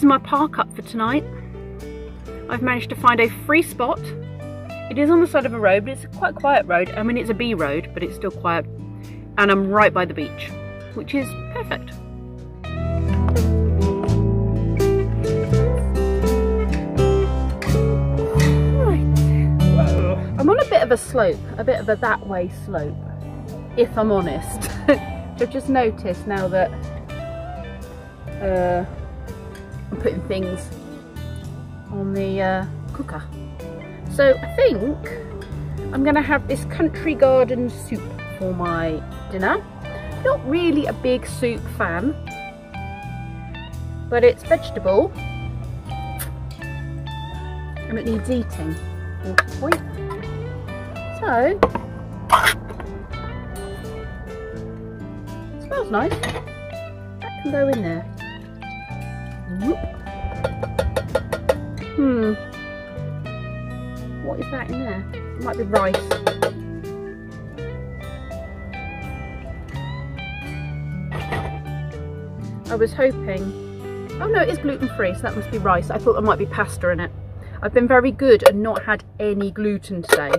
is my park up for tonight. I've managed to find a free spot. It is on the side of a road, but it's a quite quiet road. I mean, it's a B road, but it's still quiet. And I'm right by the beach, which is perfect. I'm on a bit of a slope, a bit of a that way slope, if I'm honest. I've just noticed now that I'm putting things on the cooker. So I think I'm going to have this country garden soup for my dinner. Not really a big soup fan, but it's vegetable and it needs eating. Point. So, it smells nice. That can go in there. Whoop. What is that in there? It might be rice. I was hoping, oh no, it is gluten-free, so that must be rice. I thought there might be pasta in it. I've been very good and not had any gluten today,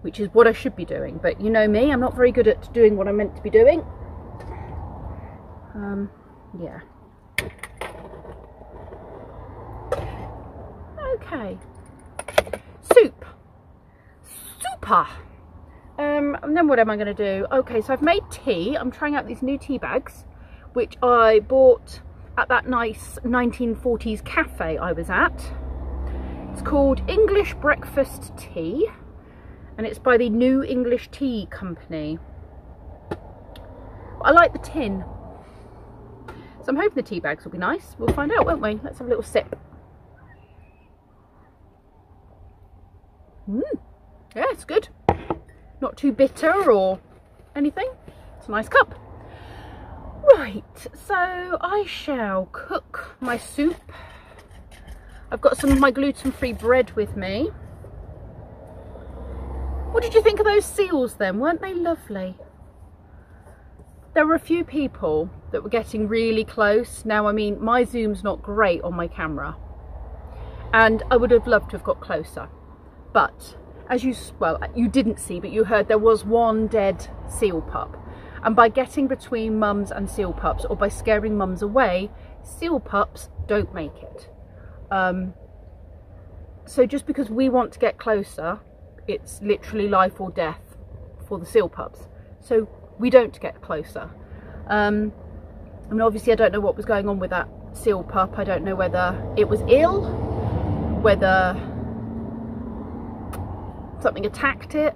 which is what I should be doing. But you know me, I'm not very good at doing what I'm meant to be doing. Yeah. Okay. Soup. Super. And then what am I going to do? Okay, so I've made tea. I'm trying out these new tea bags, which I bought at that nice 1940s cafe I was at. It's called English Breakfast Tea, and it's by the New English Tea Company. I like the tin, so I'm hoping the tea bags will be nice. We'll find out, won't we? Let's have a little sip. Yeah, it's good. Not too bitter or anything. It's a nice cup. Right, so I shall cook my soup. I've got some of my gluten-free bread with me. What did you think of those seals then? Weren't they lovely? There were a few people that were getting really close. Now, I mean, my zoom's not great on my camera, and I would have loved to have got closer. But as you, well, you didn't see, but you heard there was one dead seal pup. And by getting between mums and seal pups, or by scaring mums away, seal pups don't make it. So just because we want to get closer, it's literally life or death for the seal pups. So we don't get closer. I mean, obviously I don't know what was going on with that seal pup. I don't know whether it was ill, whether something attacked it.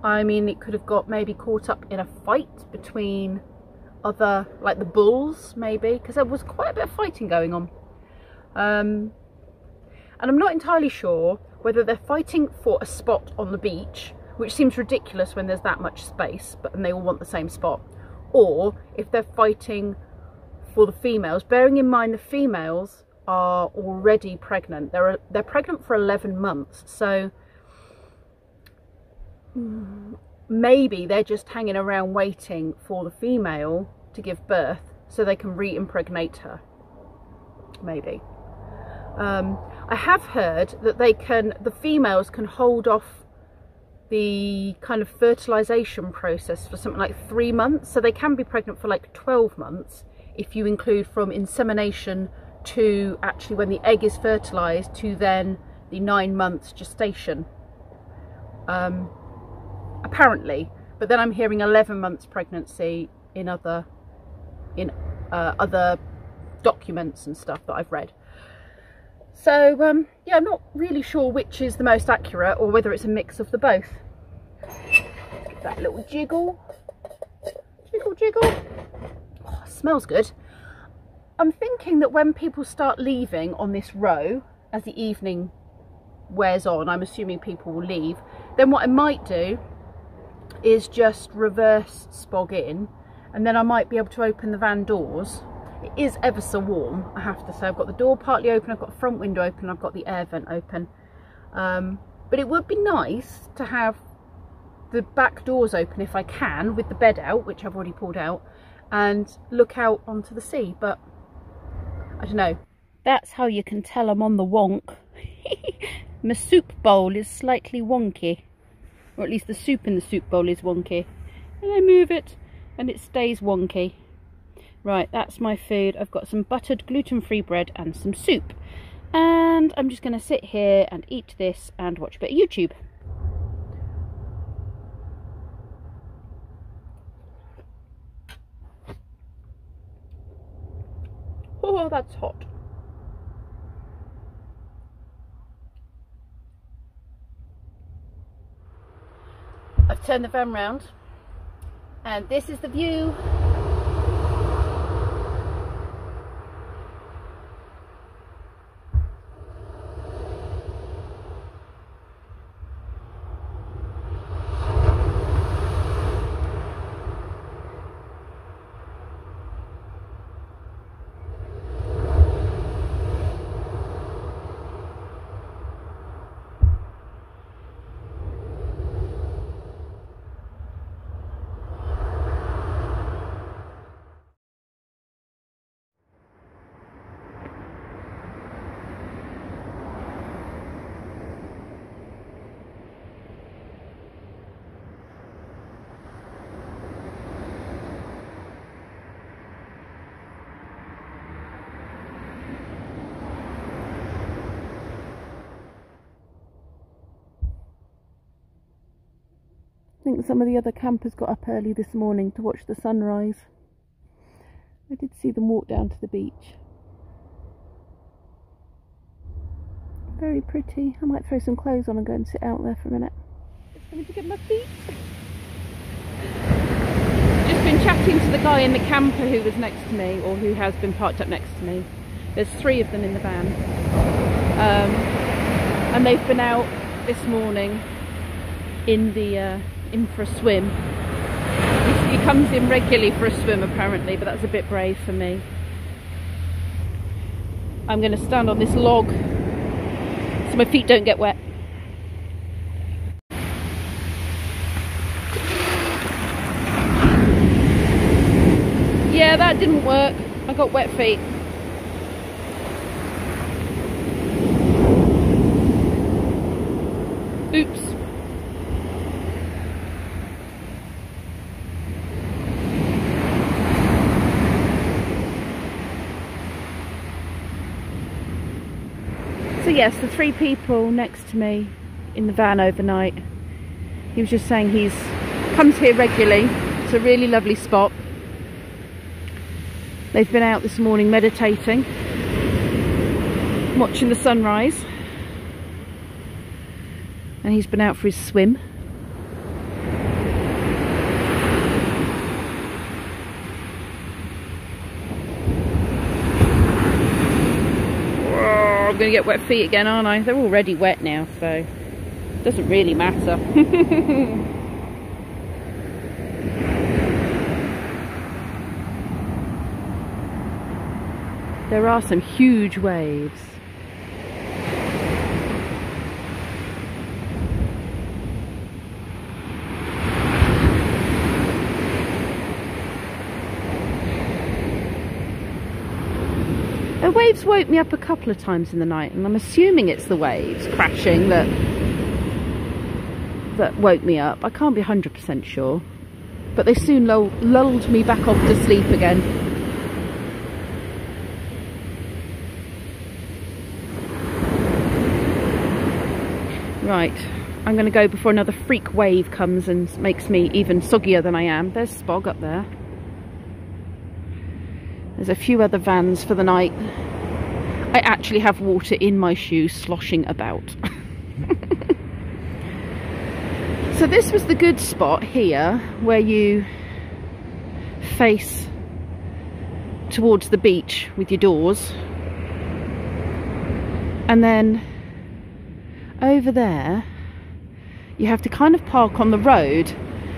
I mean, it could have got maybe caught up in a fight between other, like the bulls maybe, because there was quite a bit of fighting going on. And I'm not entirely sure whether they're fighting for a spot on the beach, which seems ridiculous when there's that much space, and they all want the same spot, or if they're fighting for the females, bearing in mind the females are already pregnant. They're pregnant for 11 months, so maybe they're just hanging around waiting for the female to give birth so they can re-impregnate her. Maybe. I have heard that the females can hold off the kind of fertilization process for something like 3 months, so they can be pregnant for like 12 months if you include from insemination to actually when the egg is fertilized to then the 9 months gestation. Apparently, but then I'm hearing 11 months pregnancy in other documents and stuff that I've read. So yeah, I'm not really sure which is the most accurate or whether it's a mix of the both. Give that little jiggle, jiggle, jiggle. Oh, smells good. I'm thinking that when people start leaving on this row as the evening wears on, I'm assuming people will leave, then what I might do is just reverse spog in, and then I might be able to open the van doors. It is ever so warm, I have to say. I've got the door partly open, I've got the front window open, I've got the air vent open. But it would be nice to have the back doors open if I can, with the bed out, which I've already pulled out, and look out onto the sea. But I don't know. That's how you can tell I'm on the wonk. My soup bowl is slightly wonky. Or at least the soup in the soup bowl is wonky. And I move it and it stays wonky. Right, that's my food. I've got some buttered gluten-free bread and some soup. And I'm just going to sit here and eat this and watch a bit of YouTube. Oh, that's hot. I've turned the van round and this is the view. I think some of the other campers got up early this morning to watch the sunrise. I did see them walk down to the beach. Very pretty. I might throw some clothes on and go and sit out there for a minute. Just going to get my feet. Just been chatting to the guy in the camper who was next to me, or who has been parked up next to me. There's 3 of them in the van. And they've been out this morning in for a swim. He comes in regularly for a swim apparently, but that's a bit brave for me. I'm going to stand on this log so my feet don't get wet. Yeah, that didn't work. I got wet feet. Oops. So yes, the 3 people next to me in the van overnight, he was just saying he's comes here regularly. It's a really lovely spot. They've been out this morning meditating, watching the sunrise, and he's been out for his swim. I'm going to get wet feet again, aren't I? They're already wet now, so it doesn't really matter. There are some huge waves. The waves woke me up a couple of times in the night, and I'm assuming it's the waves crashing that woke me up. I can't be 100% sure, but they soon lulled me back off to sleep again. Right, I'm going to go before another freak wave comes and makes me even soggier than I am. There's Spog up there. There's a few other vans for the night. I actually have water in my shoes sloshing about. So this was the good spot here, where you face towards the beach with your doors. And then over there, you have to kind of park on the road,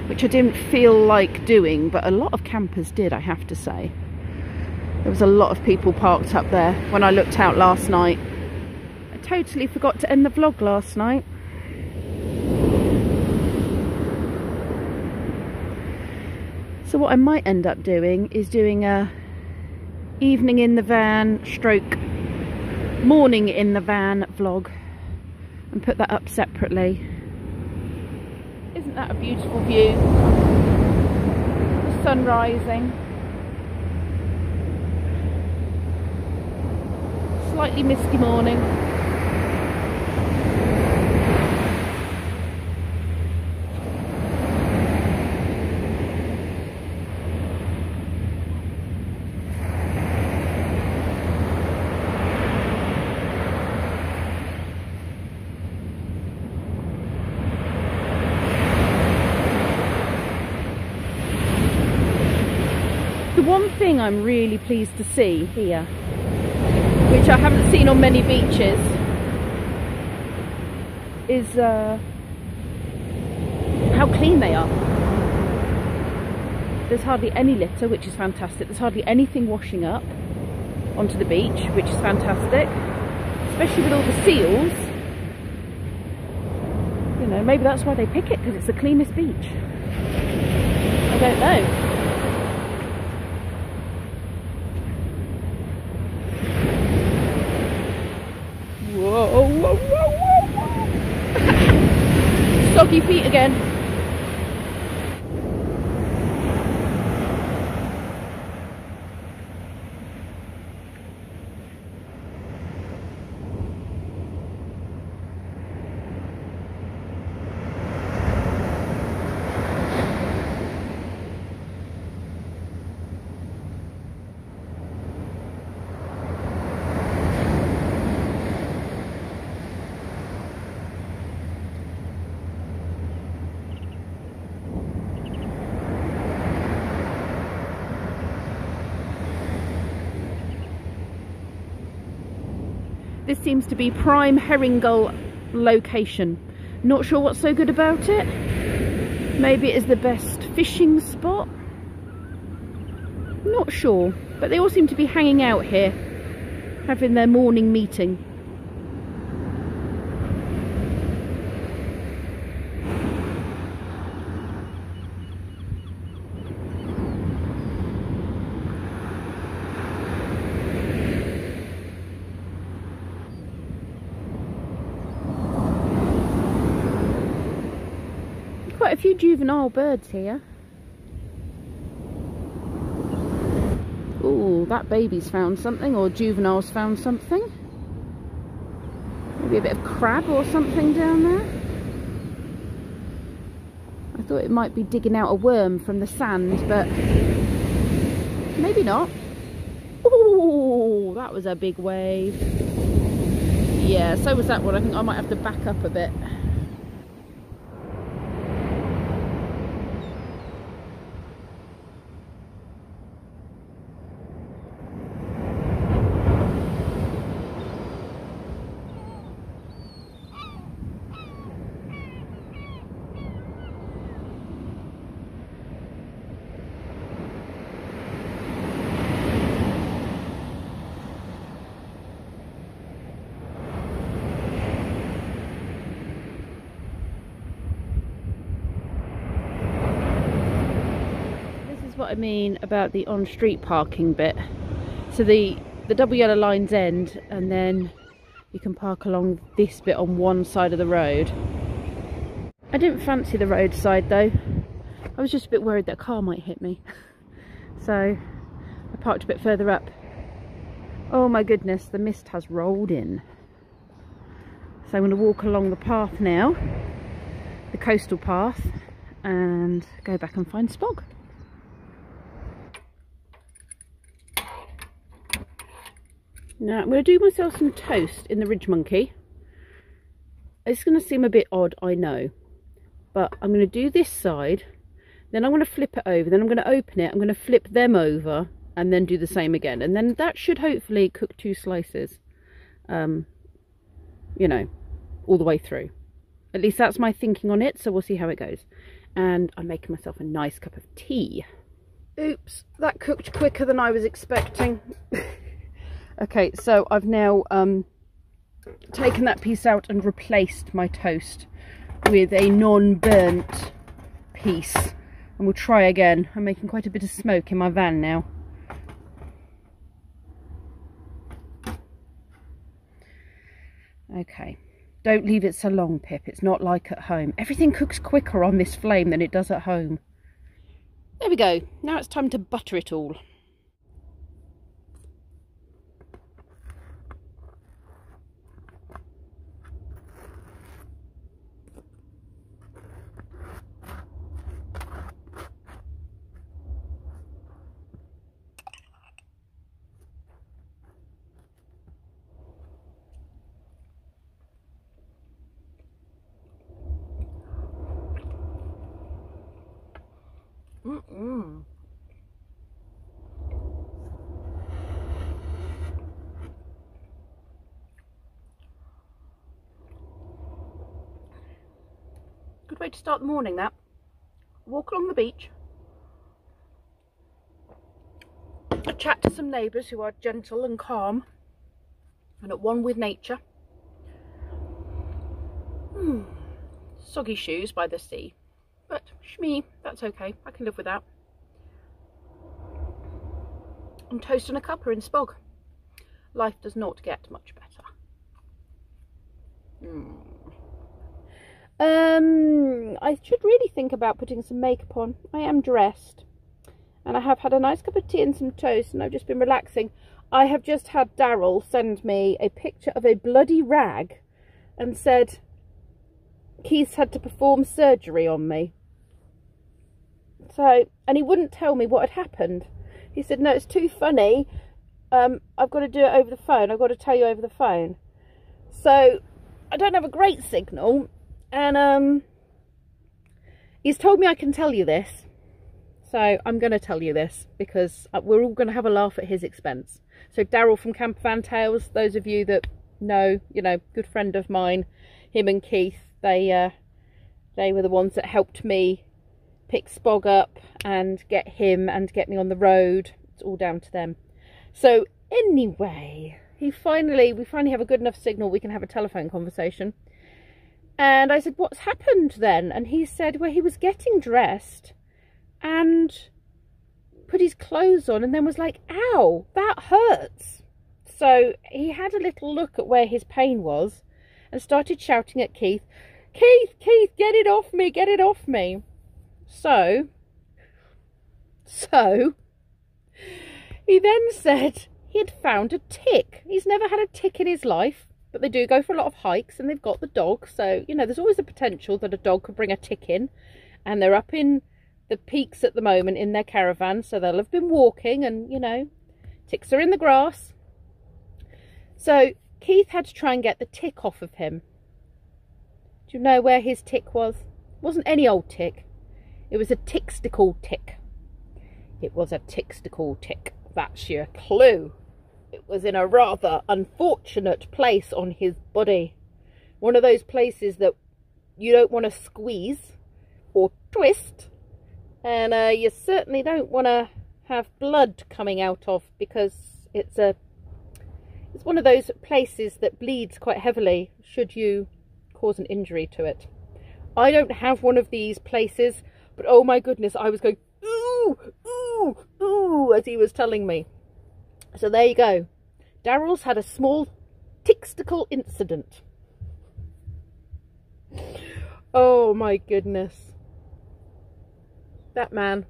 which I didn't feel like doing, but a lot of campers did, I have to say. There was a lot of people parked up there when I looked out last night. I totally forgot to end the vlog last night. So what I might end up doing is doing a evening in the van stroke morning in the van vlog and put that up separately. Isn't that a beautiful view? The sun rising. Slightly misty morning. The one thing I'm really pleased to see here, which I haven't seen on many beaches, is how clean they are. There's hardly any litter, which is fantastic. There's hardly anything washing up onto the beach, which is fantastic. Especially with all the seals. You know, maybe that's why they pick it, because it's the cleanest beach. I don't know. Whoa, whoa, whoa, whoa, whoa. Soggy feet again. This seems to be prime herring gull location. Not sure what's so good about it. Maybe it is the best fishing spot. Not sure, but they all seem to be hanging out here, having their morning meeting. Quite a few juvenile birds here. Ooh, that baby's found something, or juvenile's found something. Maybe a bit of crab or something down there. I thought it might be digging out a worm from the sand, but maybe not. Ooh, that was a big wave. Yeah, so was that one. I think I might have to back up a bit. What I mean about the on-street parking bit. So the double yellow lines end, and then you can park along this bit on one side of the road. I didn't fancy the roadside though. I was just a bit worried that a car might hit me. So I parked a bit further up. Oh my goodness, the mist has rolled in. So I'm going to walk along the path now, the coastal path, and go back and find Spog. Now I'm going to do myself some toast in the Ridge Monkey. It's going to seem a bit odd, I know, but I'm going to do this side, then I'm going to flip it over, then I'm going to open it, I'm going to flip them over, and then do the same again, and then that should hopefully cook 2 slices, you know, all the way through. At least that's my thinking on it, so we'll see how it goes. And I'm making myself a nice cup of tea. Oops, that cooked quicker than I was expecting. Okay, so I've now taken that piece out and replaced my toast with a non-burnt piece. And we'll try again. I'm making quite a bit of smoke in my van now. Okay. Don't leave it so long, Pip. It's not like at home. Everything cooks quicker on this flame than it does at home. There we go. Now it's time to butter it all. Good way to start the morning, that. Walk along the beach. A chat to some neighbours who are gentle and calm and at one with nature. Soggy shoes by the sea. But shmee, that's okay. I can live with that. And toast and a cuppa in spog. Life does not get much better. I should really think about putting some makeup on. I am dressed. And I have had a nice cup of tea and some toast, and I've just been relaxing. I have just had Daryl send me a picture of a bloody rag and said Keith's had to perform surgery on me. So, and he wouldn't tell me what had happened. He said, no, it's too funny. I've got to do it over the phone. I've got to tell you over the phone. So, I don't have a great signal. And he's told me I can tell you this. So, I'm going to tell you this because we're all going to have a laugh at his expense. So, Daryl from Camper Van Tales, those of you that know, you know, good friend of mine, him and Keith, they were the ones that helped me pick Spog up and get him and get me on the road. It's all down to them. So anyway, we finally have a good enough signal we can have a telephone conversation. And I said, what's happened then? And he said, well, he was getting dressed and put his clothes on and then was like, ow, that hurts. So he had a little look at where his pain was and started shouting at Keith, Keith, Keith, get it off me, get it off me. So he then said he had found a tick. He's never had a tick in his life, but they do go for a lot of hikes and they've got the dog. So, you know, there's always a potential that a dog could bring a tick in. And they're up in the peaks at the moment in their caravan. So they'll have been walking and, you know, ticks are in the grass. So Keith had to try and get the tick off of him. Do you know where his tick was? It wasn't any old tick. It was a ticksticle tick. It was a ticksticle tick. That's your clue. It was in a rather unfortunate place on his body. One of those places that you don't want to squeeze or twist. And you certainly don't want to have blood coming out of, because it's one of those places that bleeds quite heavily should you cause an injury to it. I don't have one of these places, but oh my goodness, I was going, ooh, ooh, ooh, as he was telling me. So there you go. Daryl's had a small ticksticle incident. Oh my goodness. That man.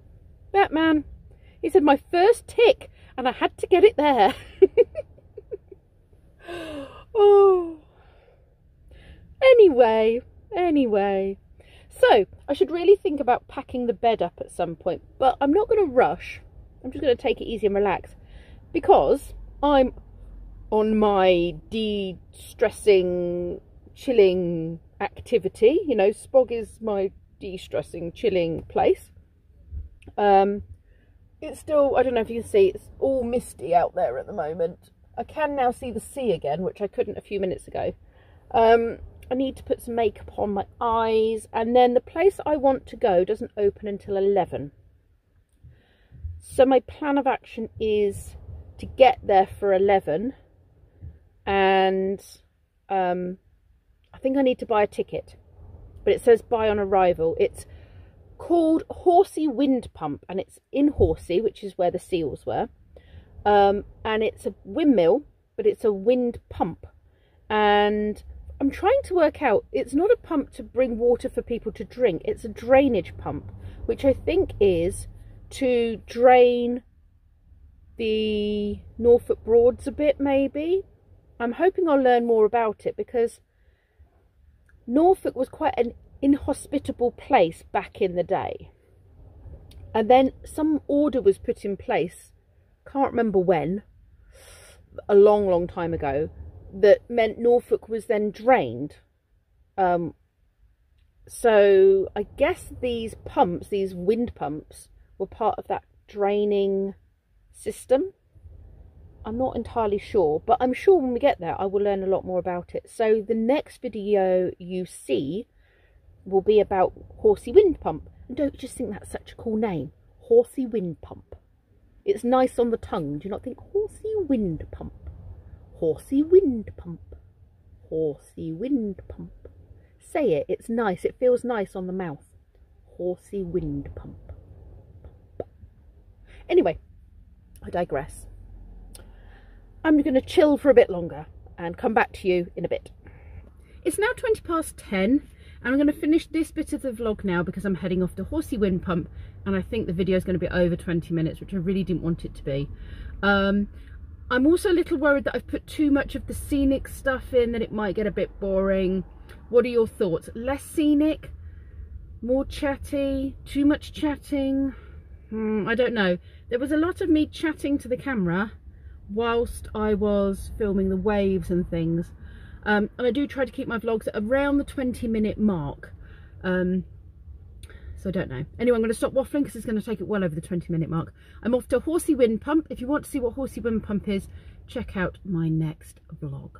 He said, my first tick, and I had to get it there. Oh. Anyway. So, I should really think about packing the bed up at some point, but I'm not going to rush. I'm just going to take it easy and relax, because I'm on my de-stressing, chilling activity. You know, Spog is my de-stressing, chilling place. It's still, I don't know if you can see, it's all misty out there at the moment. I can now see the sea again, which I couldn't a few minutes ago. I need to put some makeup on my eyes, and then the place I want to go doesn't open until 11. So my plan of action is to get there for 11, and I think I need to buy a ticket, but it says buy on arrival. It's called Horsey Wind Pump, and it's in Horsey, which is where the seals were, and it's a windmill, but it's a wind pump, and I'm trying to work out, it's not a pump to bring water for people to drink, it's a drainage pump, which I think is to drain the Norfolk Broads a bit, maybe. I'm hoping I'll learn more about it, because Norfolk was quite an inhospitable place back in the day. And then some order was put in place, can't remember when, a long time ago, that meant Norfolk was then drained. So I guess these pumps, these wind pumps, were part of that draining system. I'm not entirely sure, but I'm sure when we get there I will learn a lot more about it. So the next video you see will be about horsey wind pump. And don't you just think that's such a cool name? Horsey wind pump. It's nice on the tongue. Do you not think horsey wind pump? Horsey wind pump. Horsey wind pump. Say it. It's nice. It feels nice on the mouth. Horsey wind pump. Anyway, I digress. I'm going to chill for a bit longer and come back to you in a bit. It's now 10:20, and I'm going to finish this bit of the vlog now because I'm heading off to horsey wind pump, and I think the video is going to be over 20 minutes, which I really didn't want it to be. I'm also a little worried that I've put too much of the scenic stuff in, that it might get a bit boring. What are your thoughts? Less scenic? More chatty? Too much chatting? I don't know. There was a lot of me chatting to the camera whilst I was filming the waves and things. And I do try to keep my vlogs at around the 20-minute mark. So I don't know. Anyway, I'm going to stop waffling because it's going to take it well over the 20-minute mark. I'm off to horsey wind pump. If you want to see what horsey wind pump is, check out my next vlog.